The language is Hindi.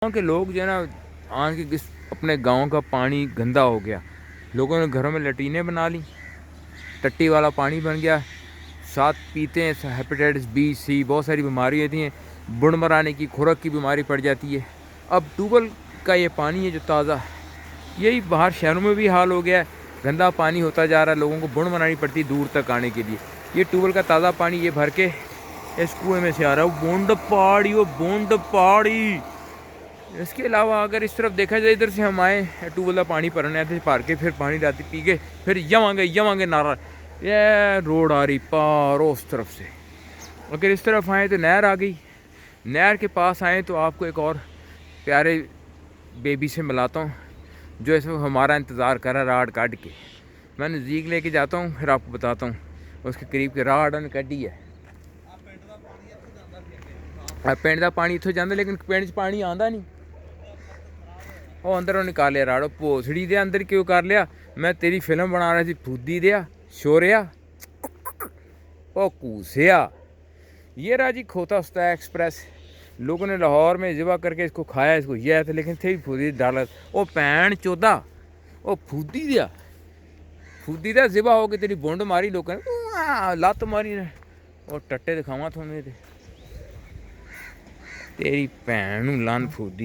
गाँव के लोग जो है ना, आज के अपने गांव का पानी गंदा हो गया। लोगों ने घरों में लैट्रीनें बना ली, टट्टी वाला पानी बन गया, साथ पीते हैं, हेपेटाइटिस बी सी बहुत सारी बीमारी होती हैं, बुढ़ मराने की, खुरक की बीमारी पड़ जाती है। अब ट्यूबवेल का ये पानी है जो ताज़ा, यही बाहर शहरों में भी हाल हो गया है, गंदा पानी होता जा रहा है, लोगों को बुढ़ मरानी पड़ती दूर तक आने के लिए। ये ट्यूबवेल का ताज़ा पानी ये भर के इस कुएँ में से आ रहा है, वो बूंद पहाड़ी। इसके अलावा अगर इस तरफ देखा जाए, इधर से हम आए ट्यूबवेल का पानी भरने थे, भर के फिर पानी राती पी के फिर यवांगे नारा, ये रोड आ रही पार उस तरफ से। अगर इस तरफ आए तो नहर आ गई। नहर के पास आए तो आपको एक और प्यारे बेबी से मिलाता हूँ जो इस वक्त हमारा इंतज़ार कर रहा है राड काट के। मैं नज़दीक लेके जाता हूँ, फिर आपको बताता हूँ उसके करीब के राड उन्हें कटी है। पिंड का पानी इतों जाता, लेकिन पिंड च पानी आंदा नहीं। वो अंदरों निकाल लिया राड़ो, भोसड़ी दे अंदर क्यों कर लिया। मैं तेरी फिल्म बना रहा थी, फूदी दिया शोरिया ओ कूसिया। ये राजी खोता उस्ता एक्सप्रेस, लोगों ने लाहौर में ज़िबा करके इसको खाया, इसको यह था, लेकिन थे फूदी डाला। ओ भैन चौदा, ओ फूदी दिया ज़िबा हो गई, तेरी बुंड मारी लोगों ने, लत्त मारी ने, और टट्टे दिखावा थोड़े तेरी भैन नूं लन फूदी।